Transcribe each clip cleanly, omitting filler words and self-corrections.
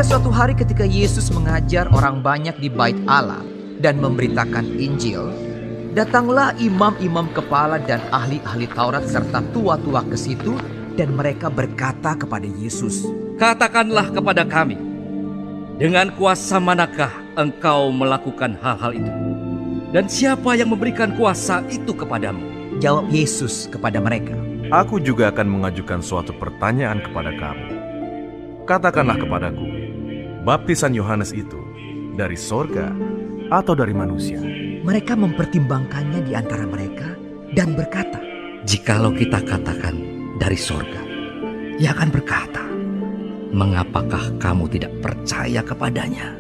Pada suatu hari ketika Yesus mengajar orang banyak di Bait Allah dan memberitakan Injil, datanglah imam-imam kepala dan ahli-ahli Taurat serta tua-tua ke situ, dan mereka berkata kepada Yesus, "Katakanlah kepada kami, dengan kuasa manakah engkau melakukan hal-hal itu? Dan siapa yang memberikan kuasa itu kepadamu?" Jawab Yesus kepada mereka, Aku juga akan mengajukan suatu pertanyaan kepada kamu. Katakanlah kepadaku, baptisan Yohanes itu dari sorga atau dari manusia? Mereka mempertimbangkannya di antara mereka dan berkata, Jikalau kita katakan dari sorga, ia akan berkata, "Mengapakah kamu tidak percaya kepadanya?"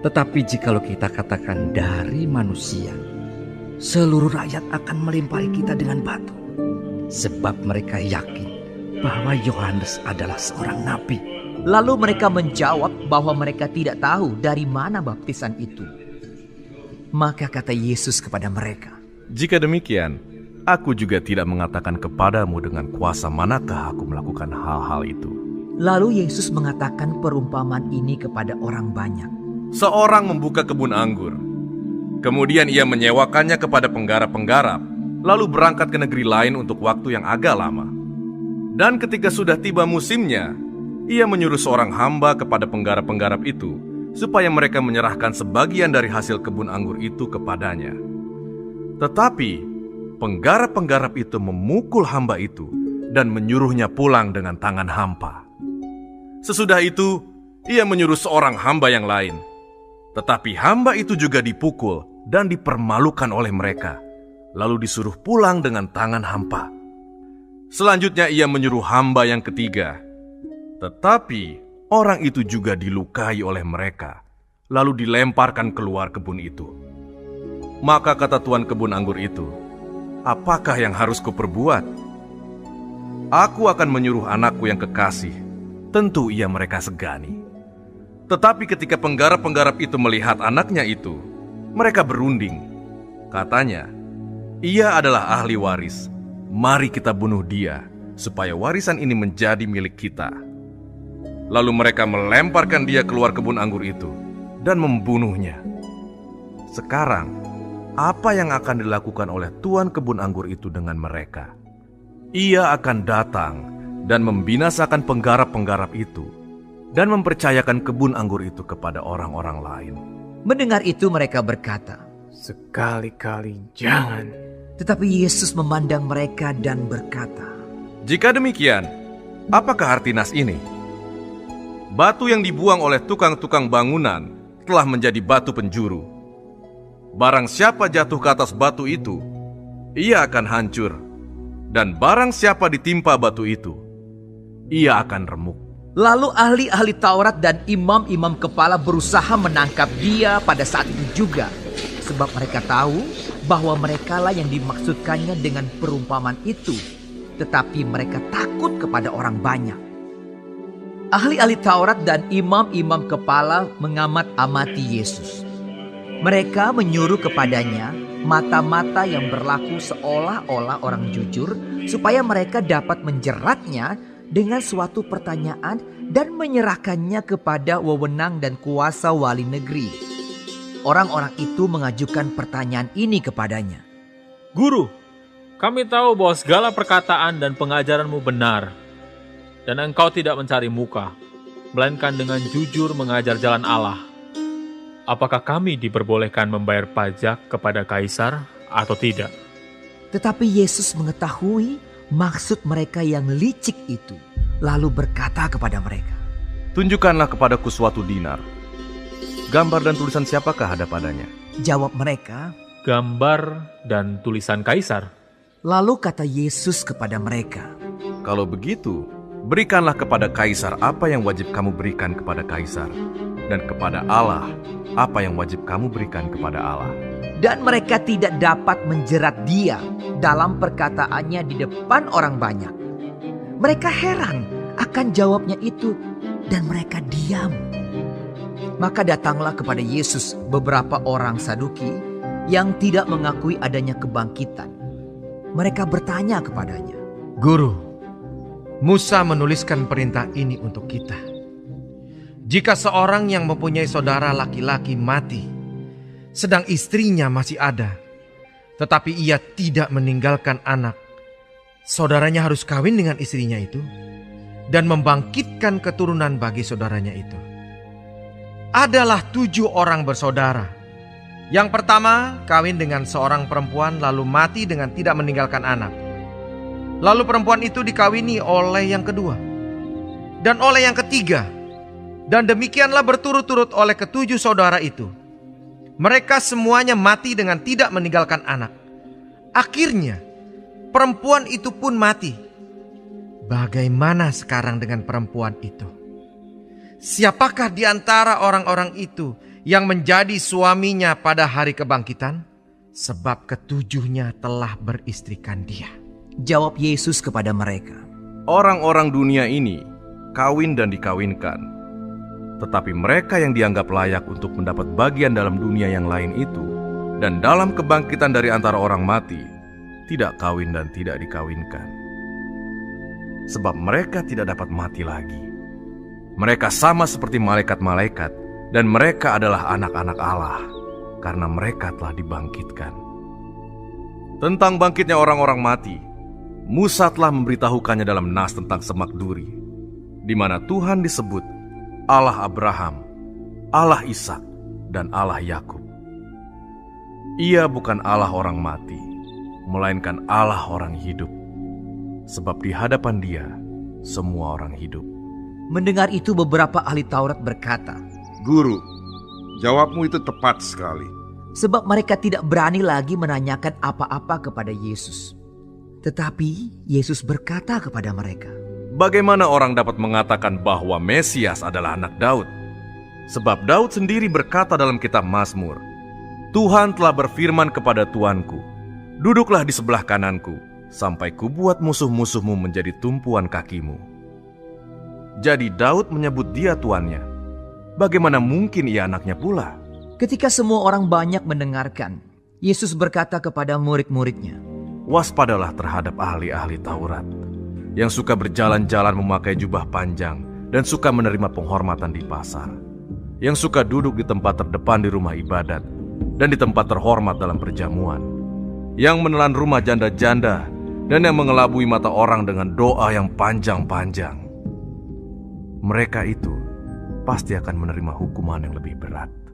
Tetapi jikalau kita katakan dari manusia, seluruh rakyat akan melempari kita dengan batu. Sebab mereka yakin bahwa Yohanes adalah seorang nabi. Lalu mereka menjawab bahwa mereka tidak tahu dari mana baptisan itu. Maka kata Yesus kepada mereka, Jika demikian, aku juga tidak mengatakan kepadamu dengan kuasa manakah aku melakukan hal-hal itu. Lalu Yesus mengatakan perumpamaan ini kepada orang banyak. Seorang membuka kebun anggur. Kemudian ia menyewakannya kepada penggarap-penggarap, lalu berangkat ke negeri lain untuk waktu yang agak lama. Dan ketika sudah tiba musimnya, ia menyuruh seorang hamba kepada penggarap-penggarap itu, supaya mereka menyerahkan sebagian dari hasil kebun anggur itu kepadanya. Tetapi penggarap-penggarap itu memukul hamba itu dan menyuruhnya pulang dengan tangan hampa. Sesudah itu, ia menyuruh seorang hamba yang lain. Tetapi hamba itu juga dipukul dan dipermalukan oleh mereka, lalu disuruh pulang dengan tangan hampa. Selanjutnya ia menyuruh hamba yang ketiga. Tetapi orang itu juga dilukai oleh mereka, lalu dilemparkan keluar kebun itu. Maka kata tuan kebun anggur itu, "Apakah yang harus kuperbuat? Aku akan menyuruh anakku yang kekasih." Tentu ia mereka segani. Tetapi ketika penggarap-penggarap itu melihat anaknya itu, mereka berunding. Katanya, "Ia adalah ahli waris. Mari kita bunuh dia, supaya warisan ini menjadi milik kita." Lalu mereka melemparkan dia keluar kebun anggur itu dan membunuhnya. Sekarang, apa yang akan dilakukan oleh tuan kebun anggur itu dengan mereka? Ia akan datang dan membinasakan penggarap-penggarap itu dan mempercayakan kebun anggur itu kepada orang-orang lain. Mendengar itu mereka berkata, "Sekali-kali jangan." tetapi Yesus memandang mereka dan berkata, Jika demikian, apakah arti nas ini? Batu yang dibuang oleh tukang-tukang bangunan telah menjadi batu penjuru. Barang siapa jatuh ke atas batu itu, ia akan hancur. Dan barang siapa ditimpa batu itu, ia akan remuk. Lalu ahli-ahli Taurat dan imam-imam kepala berusaha menangkap dia pada saat itu juga. Sebab mereka tahu bahwa merekalah yang dimaksudkannya dengan perumpamaan itu. Tetapi mereka takut kepada orang banyak. Ahli-ahli Taurat dan imam-imam kepala mengamat-amati Yesus. Mereka menyuruh kepadanya mata-mata yang berlaku seolah-olah orang jujur, supaya mereka dapat menjeratnya dengan suatu pertanyaan dan menyerahkannya kepada wewenang dan kuasa wali negeri. Orang-orang itu mengajukan pertanyaan ini kepadanya. "Guru, kami tahu bahwa segala perkataan dan pengajaranmu benar, dan engkau tidak mencari muka, melainkan dengan jujur mengajar jalan Allah. Apakah kami diperbolehkan membayar pajak kepada Kaisar atau tidak?" Tetapi Yesus mengetahui maksud mereka yang licik itu, lalu berkata kepada mereka, Tunjukkanlah kepadaku suatu dinar. Gambar dan tulisan siapakah ada padanya? Jawab mereka. "Gambar dan tulisan Kaisar." Lalu kata Yesus kepada mereka, Kalau begitu, berikanlah kepada Kaisar apa yang wajib kamu berikan kepada Kaisar, dan kepada Allah apa yang wajib kamu berikan kepada Allah. dan mereka tidak dapat menjerat dia dalam perkataannya di depan orang banyak. Mereka heran akan jawabnya itu dan mereka diam. Maka datanglah kepada Yesus beberapa orang Saduki yang tidak mengakui adanya kebangkitan. Mereka bertanya kepadanya, "Guru, Musa menuliskan perintah ini untuk kita. Jika seorang yang mempunyai saudara laki-laki mati, sedang istrinya masih ada, tetapi ia tidak meninggalkan anak, saudaranya harus kawin dengan istrinya itu dan membangkitkan keturunan bagi saudaranya itu. Adalah 7 orang bersaudara. Yang pertama kawin dengan seorang perempuan lalu mati dengan tidak meninggalkan anak. Lalu perempuan itu dikawini oleh yang kedua dan oleh yang ketiga. Dan demikianlah berturut-turut oleh ke-7 saudara itu. Mereka semuanya mati dengan tidak meninggalkan anak. Akhirnya perempuan itu pun mati. Bagaimana sekarang dengan perempuan itu? Siapakah di antara orang-orang itu yang menjadi suaminya pada hari kebangkitan? Sebab ketujuhnya telah beristrikan dia. Jawab Yesus kepada mereka, Orang-orang dunia ini kawin dan dikawinkan. Tetapi mereka yang dianggap layak untuk mendapat bagian dalam dunia yang lain itu, dan dalam kebangkitan dari antara orang mati, tidak kawin dan tidak dikawinkan. Sebab mereka tidak dapat mati lagi. Mereka sama seperti malaikat-malaikat, dan mereka adalah anak-anak Allah, karena mereka telah dibangkitkan. Tentang bangkitnya orang-orang mati, Musa telah memberitahukannya dalam nas tentang semak duri, di mana Tuhan disebut Allah Abraham, Allah Ishak, dan Allah Yakub. Ia bukan Allah orang mati, melainkan Allah orang hidup. Sebab di hadapan Dia, semua orang hidup. Mendengar itu beberapa ahli Taurat berkata, Guru, jawabmu itu tepat sekali. sebab mereka tidak berani lagi menanyakan apa-apa kepada Yesus. Tetapi Yesus berkata kepada mereka, Bagaimana orang dapat mengatakan bahwa Mesias adalah anak Daud? Sebab Daud sendiri berkata dalam kitab Mazmur, Tuhan telah berfirman kepada Tuanku, duduklah di sebelah kananku, sampai kubuat musuh-musuhmu menjadi tumpuan kakimu. Jadi Daud menyebut dia tuannya. Bagaimana mungkin ia anaknya pula? ketika semua orang banyak mendengarkan, Yesus berkata kepada murid-muridnya, Waspadalah terhadap ahli-ahli Taurat, yang suka berjalan-jalan memakai jubah panjang dan suka menerima penghormatan di pasar, yang suka duduk di tempat terdepan di rumah ibadat dan di tempat terhormat dalam perjamuan, yang menelan rumah janda-janda dan yang mengelabui mata orang dengan doa yang panjang-panjang. Mereka itu pasti akan menerima hukuman yang lebih berat.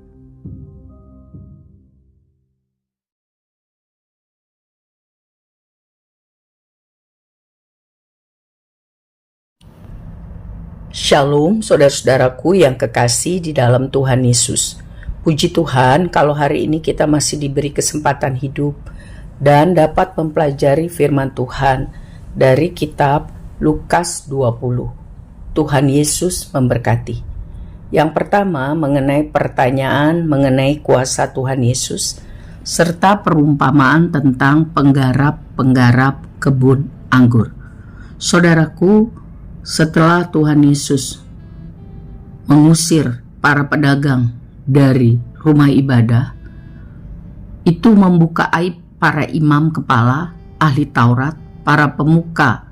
Shalom saudara-saudaraku yang kekasih di dalam Tuhan Yesus. Puji Tuhan kalau hari ini kita masih diberi kesempatan hidup dan dapat mempelajari firman Tuhan dari kitab Lukas 20. Tuhan Yesus memberkati. Yang pertama mengenai pertanyaan mengenai kuasa Tuhan Yesus serta perumpamaan tentang penggarap-penggarap kebun anggur. Saudaraku, setelah Tuhan Yesus mengusir para pedagang dari rumah ibadah, itu membuka aib para imam kepala, ahli Taurat, para pemuka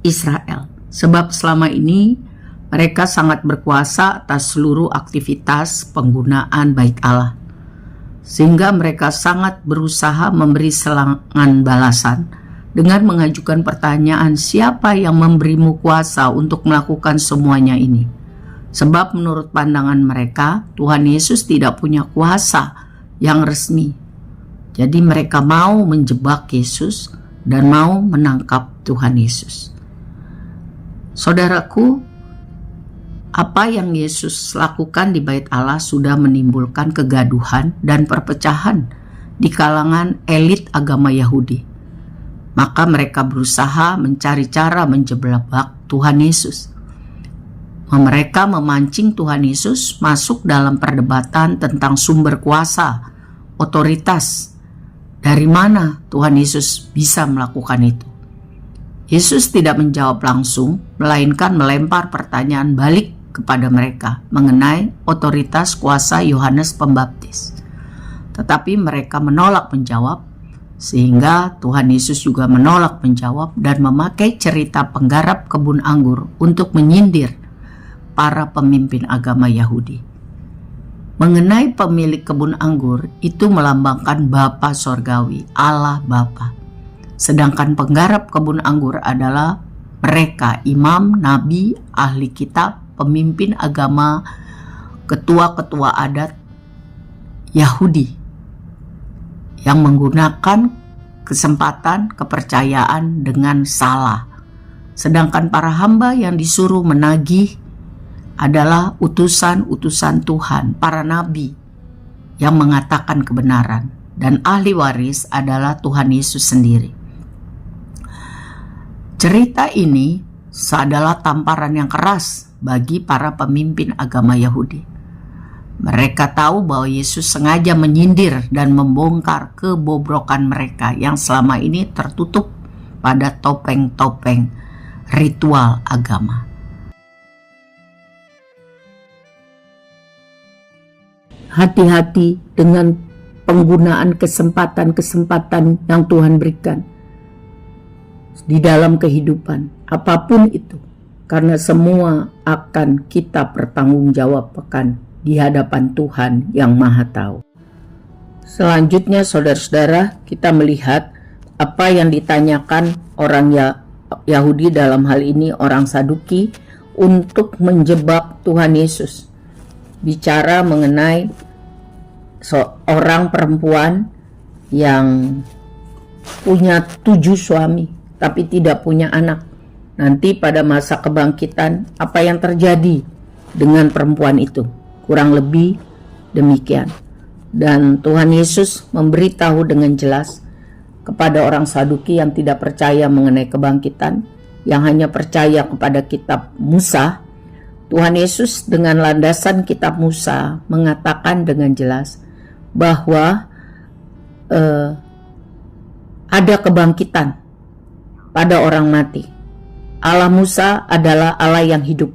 Israel. Sebab selama ini mereka sangat berkuasa atas seluruh aktivitas penggunaan bait Allah. Sehingga mereka sangat berusaha memberi serangan balasan dengan mengajukan pertanyaan, siapa yang memberimu kuasa untuk melakukan semuanya ini? Sebab menurut pandangan mereka, Tuhan Yesus tidak punya kuasa yang resmi. Jadi mereka mau menjebak Yesus dan mau menangkap Tuhan Yesus. Saudaraku, apa yang Yesus lakukan di bait Allah sudah menimbulkan kegaduhan dan perpecahan di kalangan elit agama Yahudi. Maka mereka berusaha mencari cara menjebak Tuhan Yesus. Mereka memancing Tuhan Yesus masuk dalam perdebatan tentang sumber kuasa, otoritas. Dari mana Tuhan Yesus bisa melakukan itu? Yesus tidak menjawab langsung, melainkan melempar pertanyaan balik kepada mereka mengenai otoritas kuasa Yohanes Pembaptis. Tetapi mereka menolak menjawab, sehingga Tuhan Yesus juga menolak menjawab dan memakai cerita penggarap kebun anggur untuk menyindir para pemimpin agama Yahudi. Mengenai pemilik kebun anggur, itu melambangkan Bapa Sorgawi, Allah Bapa. Sedangkan penggarap kebun anggur adalah mereka, imam, nabi, ahli kitab, pemimpin agama, ketua-ketua adat Yahudi yang menggunakan kesempatan kepercayaan dengan salah. Sedangkan para hamba yang disuruh menagih adalah utusan-utusan Tuhan, para nabi yang mengatakan kebenaran, dan ahli waris adalah Tuhan Yesus sendiri. Cerita ini adalah tamparan yang keras bagi para pemimpin agama Yahudi. Mereka tahu bahwa Yesus sengaja menyindir dan membongkar kebobrokan mereka yang selama ini tertutup pada topeng-topeng ritual agama. Hati-hati dengan penggunaan kesempatan-kesempatan yang Tuhan berikan di dalam kehidupan, apapun itu, karena semua akan kita pertanggungjawabkan di hadapan Tuhan yang Maha Tahu. Selanjutnya, saudara-saudara, kita melihat apa yang ditanyakan orang Yahudi, dalam hal ini orang Saduki, untuk menjebak Tuhan Yesus. Bicara mengenai seorang perempuan yang punya 7 suami tapi tidak punya anak. Nanti pada masa kebangkitan, apa yang terjadi dengan perempuan itu? Kurang lebih demikian. Dan Tuhan Yesus memberitahu dengan jelas kepada orang Saduki yang tidak percaya mengenai kebangkitan, yang hanya percaya kepada kitab Musa. Tuhan Yesus dengan landasan kitab Musa mengatakan dengan jelas bahwa ada kebangkitan pada orang mati. Allah Musa adalah Allah yang hidup.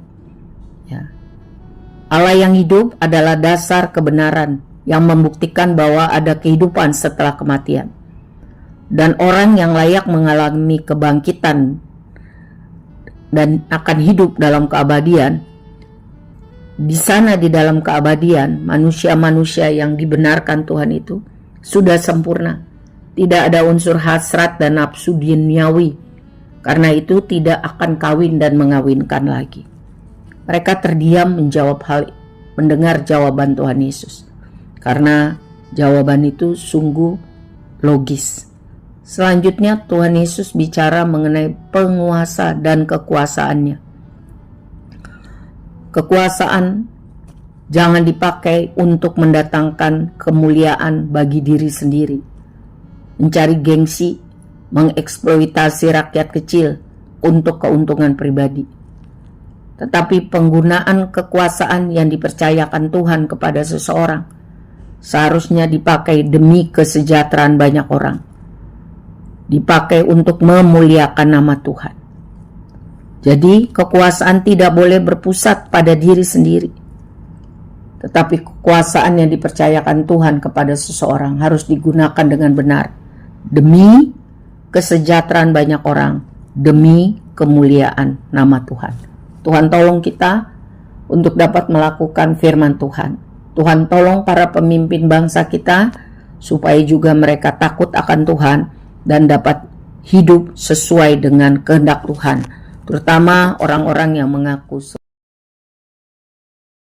Ya. Allah yang hidup adalah dasar kebenaran yang membuktikan bahwa ada kehidupan setelah kematian. Dan orang yang layak mengalami kebangkitan dan akan hidup dalam keabadian, di sana di dalam keabadian, manusia-manusia yang dibenarkan Tuhan itu sudah sempurna. Tidak ada unsur hasrat dan nafsu duniawi. Karena itu tidak akan kawin dan mengawinkan lagi. Mereka terdiam mendengar jawaban Tuhan Yesus. Karena jawaban itu sungguh logis. Selanjutnya Tuhan Yesus bicara mengenai penguasa dan kekuasaannya. Kekuasaan jangan dipakai untuk mendatangkan kemuliaan bagi diri sendiri, mencari gengsi, mengeksploitasi rakyat kecil untuk keuntungan pribadi. Tetapi penggunaan kekuasaan yang dipercayakan Tuhan kepada seseorang seharusnya dipakai demi kesejahteraan banyak orang, dipakai untuk memuliakan nama Tuhan. Jadi kekuasaan tidak boleh berpusat pada diri sendiri, tetapi kekuasaan yang dipercayakan Tuhan kepada seseorang harus digunakan dengan benar demi kesejahteraan banyak orang, demi kemuliaan nama Tuhan. Tuhan tolong kita untuk dapat melakukan firman Tuhan. Tuhan tolong para pemimpin bangsa kita supaya juga mereka takut akan Tuhan dan dapat hidup sesuai dengan kehendak Tuhan, terutama orang-orang yang mengaku